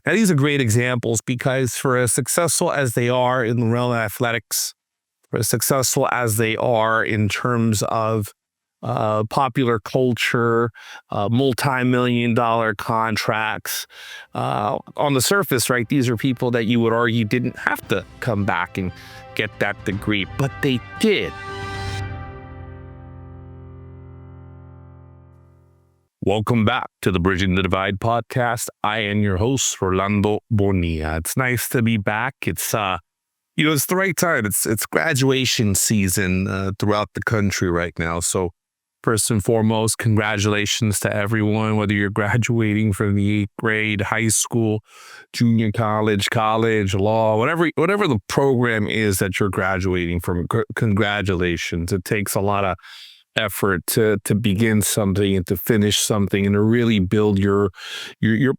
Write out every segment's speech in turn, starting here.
Now, these are great examples because for as successful as they are in the realm of athletics, for as successful as they are in terms of popular culture, multi-million dollar contracts, on the surface, right? These are people that you would argue didn't have to come back and get that degree, but they did. Welcome back to the Bridging the Divide podcast. I am your host, Rolando Bonilla. It's nice to be back. It's it's the right time. It's graduation season throughout the country right now. So first and foremost, congratulations to everyone, whether you're graduating from the 8th grade, high school, junior college, law, whatever the program is that you're graduating from. Congratulations. It takes a lot of effort to begin something and to finish something and to really build your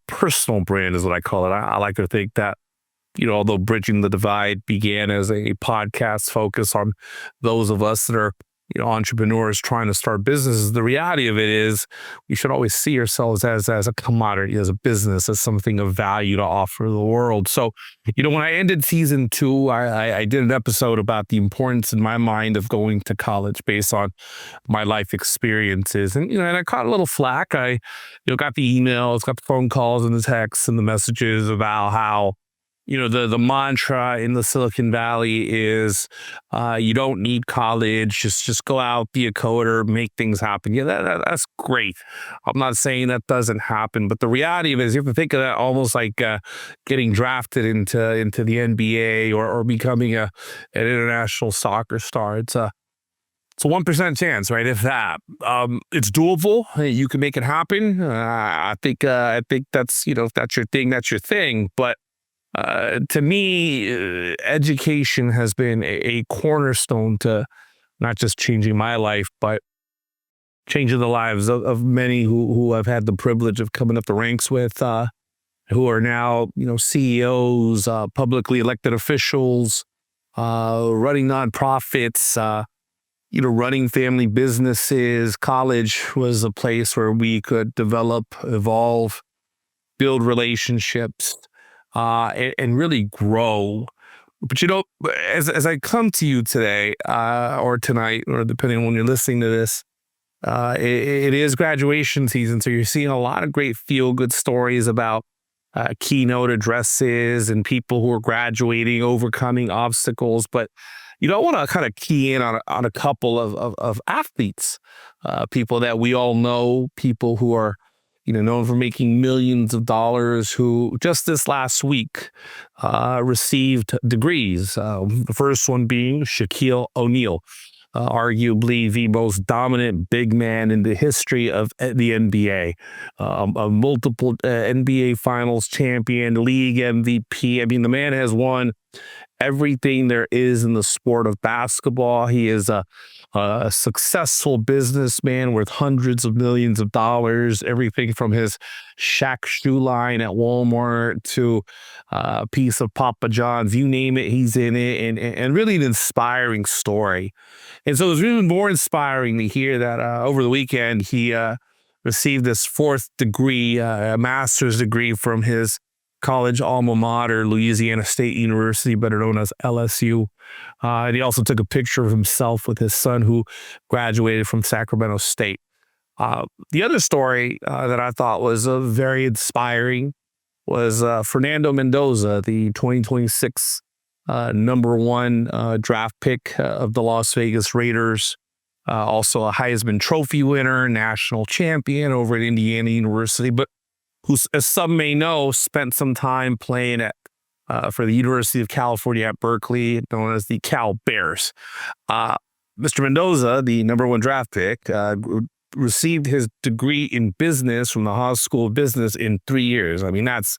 personal brand is what I call it. I like to think that, although Bridging the Divide began as a podcast focus on those of us that are entrepreneurs trying to start businesses, the reality of it is we should always see ourselves as a commodity, as a business, as something of value to offer the world. So, when I ended season 2, I did an episode about the importance in my mind of going to college based on my life experiences. And, and I caught a little flack. I, got the emails, got the phone calls and the texts and the messages about how, the mantra in the Silicon Valley is you don't need college, just go out, be a coder, make things happen. Yeah, that's great. I'm not saying that doesn't happen, but the reality of it is you have to think of that almost like getting drafted into the NBA or becoming an international soccer star. It's a 1% chance, right? If that, it's doable. You can make it happen. I think that's, if that's your thing, that's your thing. But to me, education has been a cornerstone to not just changing my life, but changing the lives of many who I've had the privilege of coming up the ranks with, who are now, CEOs, publicly elected officials, running nonprofits, running family businesses. College was a place where we could develop, evolve, build relationships, and really grow. But as I come to you today, or tonight, or depending on when you're listening to this, it is graduation season. So you're seeing a lot of great feel-good stories about keynote addresses and people who are graduating, overcoming obstacles. But I want to kind of key in on a couple of athletes, people that we all know, people who are known for making millions of dollars, who just this last week received degrees. The first one being Shaquille O'Neal, arguably the most dominant big man in the history of the NBA, a multiple NBA Finals champion, league MVP. I mean, the man has won everything there is in the sport of basketball. He is a successful businessman worth hundreds of millions of dollars, everything from his Shaq shoe line at Walmart to a piece of Papa John's, you name it, he's in it, and really an inspiring story. And so it was even more inspiring to hear that over the weekend he received this 4th degree, a master's degree from his college alma mater, Louisiana State University, better known as LSU. And he also took a picture of himself with his son who graduated from Sacramento State. The other story that I thought was very inspiring was Fernando Mendoza, the 2026 number 1 draft pick of the Las Vegas Raiders. Also a Heisman Trophy winner, national champion over at Indiana University, but who, as some may know, spent some time playing for the University of California at Berkeley, known as the Cal Bears. Mr. Mendoza, the number 1 draft pick, received his degree in business from the Haas School of Business in 3 years. I mean, that's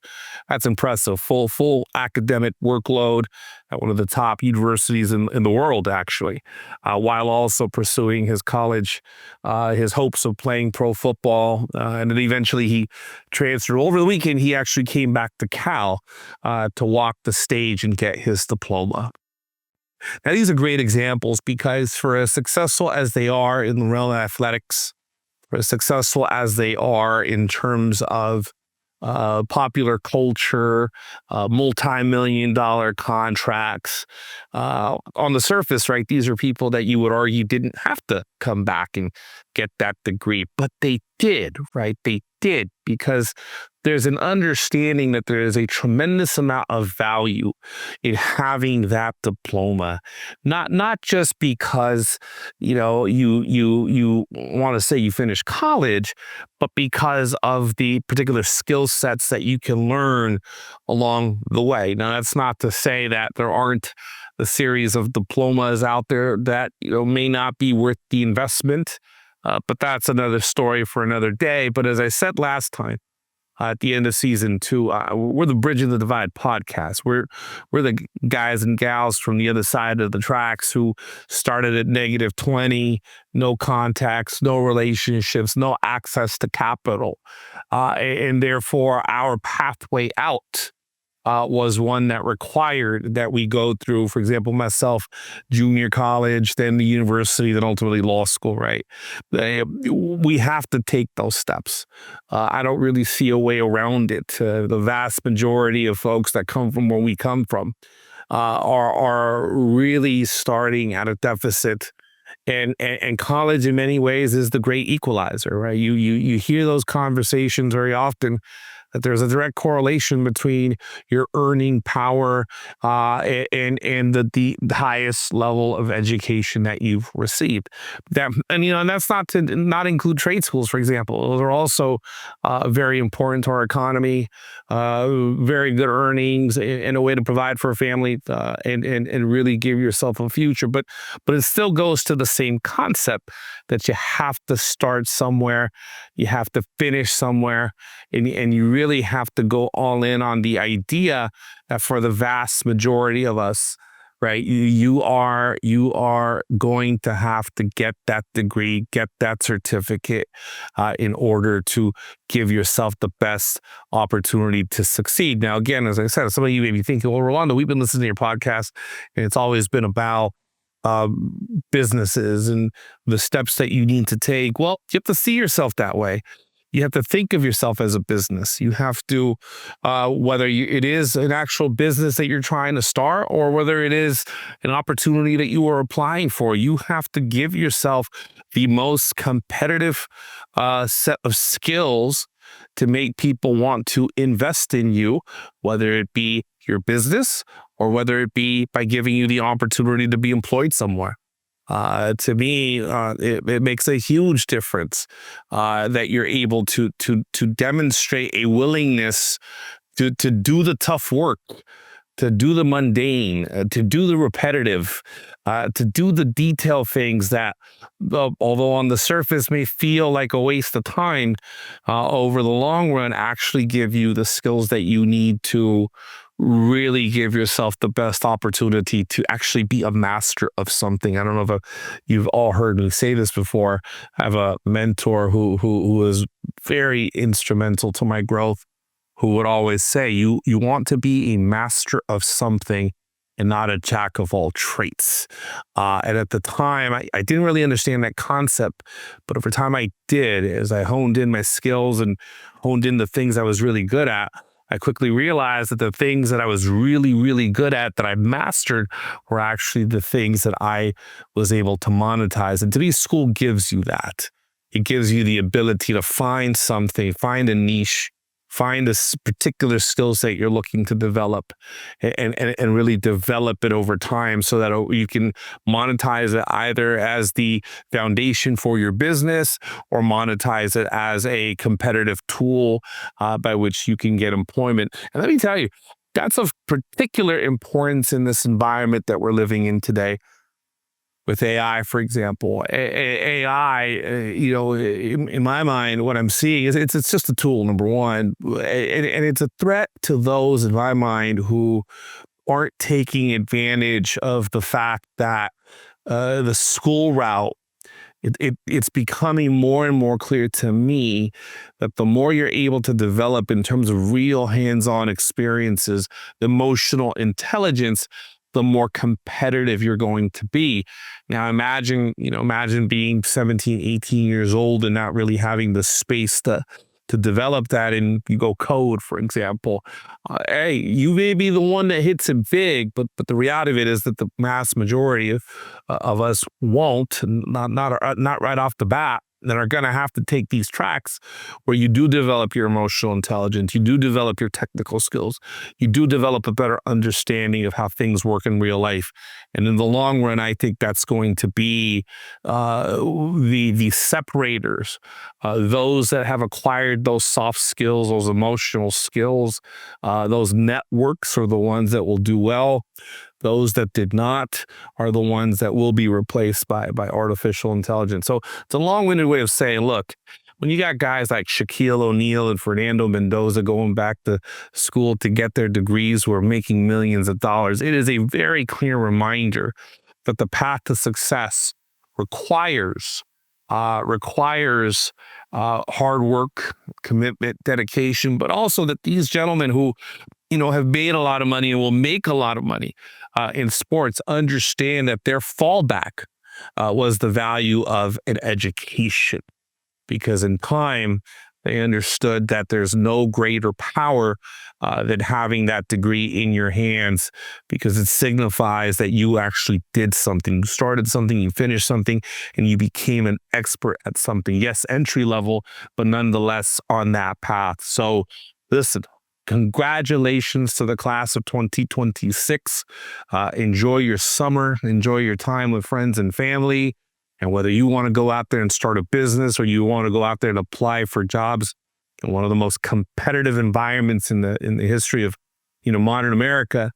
impressive. Full academic workload at one of the top universities in the world, actually, while also pursuing his college, his hopes of playing pro football. And then eventually he transferred. Over the weekend, he actually came back to Cal to walk the stage and get his diploma. Now, these are great examples because for as successful as they are in the realm of athletics, for as successful as they are in terms of popular culture, multi-million dollar contracts. On the surface, right, these are people that you would argue didn't have to come back and get that degree, but they did, right? They did because there's an understanding that there is a tremendous amount of value in having that diploma, not just because you want to say you finished college, but because of the particular skill sets that you can learn along the way. Now, that's not to say that there aren't a series of diplomas out there that may not be worth the investment, but that's another story for another day. But as I said last time, at the end of season 2, we're the Bridging the Divide podcast. We're the guys and gals from the other side of the tracks who started at -20, no contacts, no relationships, no access to capital, and therefore our pathway out was one that required that we go through, for example, myself, junior college, then the university, then ultimately law school, right? We have to take those steps. I don't really see a way around it. The vast majority of folks that come from where we come from are really starting at a deficit. And college in many ways is the great equalizer, right? You hear those conversations very often that there's a direct correlation between your earning power and the highest level of education that you've received. And that's not to not include trade schools, for example. Those are also very important to our economy. Very good earnings and a way to provide for a family and really give yourself a future. But it still goes to the same concept that you have to start somewhere, you have to finish somewhere, and you really have to go all in on the idea that for the vast majority of us, right, you are going to have to get that degree, get that certificate in order to give yourself the best opportunity to succeed. Now, again, as I said, some of you may be thinking, well, Rolando, we've been listening to your podcast and it's always been about businesses and the steps that you need to take. Well, you have to see yourself that way. You have to think of yourself as a business. You have to, whether it is an actual business that you're trying to start or whether it is an opportunity that you are applying for, you have to give yourself the most competitive set of skills to make people want to invest in you, whether it be your business or whether it be by giving you the opportunity to be employed somewhere. To me, it makes a huge difference that you're able to demonstrate a willingness to do the tough work, to do the mundane, to do the repetitive, to do the detailed things that, although on the surface may feel like a waste of time, over the long run actually give you the skills that you need to really give yourself the best opportunity to actually be a master of something. I don't know if you've all heard me say this before. I have a mentor who was very instrumental to my growth, who would always say, you want to be a master of something and not a jack of all traits. And at the time, I didn't really understand that concept, but over time I did. As I honed in my skills and honed in the things I was really good at, I quickly realized that the things that I was really, really good at, that I mastered, were actually the things that I was able to monetize. And to me, school gives you that. It gives you the ability to find something, find a niche, find a particular skill set you're looking to develop and really develop it over time so that you can monetize it either as the foundation for your business or monetize it as a competitive tool by which you can get employment. And let me tell you, that's of particular importance in this environment that we're living in today. With AI, for example, AI, in my mind, what I'm seeing is it's just a tool, number one, and it's a threat to those in my mind who aren't taking advantage of the fact that the school route. It's becoming more and more clear to me that the more you're able to develop in terms of real hands-on experiences, emotional intelligence, the more competitive you're going to be. Now imagine being 17, 18 years old and not really having the space to to develop that and you go code, for example, hey, you may be the one that hits it big, but the reality of it is that the mass majority of us won't, not right off the bat, that are going to have to take these tracks where you do develop your emotional intelligence, you do develop your technical skills, you do develop a better understanding of how things work in real life. And in the long run, I think that's going to be the separators, those that have acquired those soft skills, those emotional skills, those networks are the ones that will do well. Those that did not are the ones that will be replaced by artificial intelligence. So it's a long-winded way of saying, look, when you got guys like Shaquille O'Neal and Fernando Mendoza going back to school to get their degrees who are making millions of dollars, it is a very clear reminder that the path to success requires hard work, commitment, dedication, but also that these gentlemen who have made a lot of money and will make a lot of money in sports understand that their fallback was the value of an education, because in time they understood that there's no greater power than having that degree in your hands, because it signifies that you actually did something. You started something, you finished something, and you became an expert at something. Yes, entry level, but nonetheless on that path. So listen, congratulations to the class of 2026. Enjoy your summer, enjoy your time with friends and family. And whether you want to go out there and start a business or you want to go out there and apply for jobs in one of the most competitive environments in the history of modern America,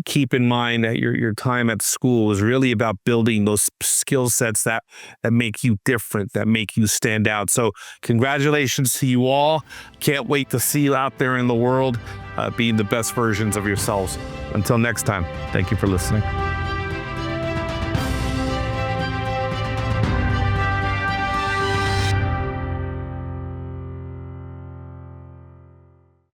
keep in mind that your time at school is really about building those skill sets that make you different, that make you stand out. So congratulations to you all. Can't wait to see you out there in the world being the best versions of yourselves. Until next time, thank you for listening.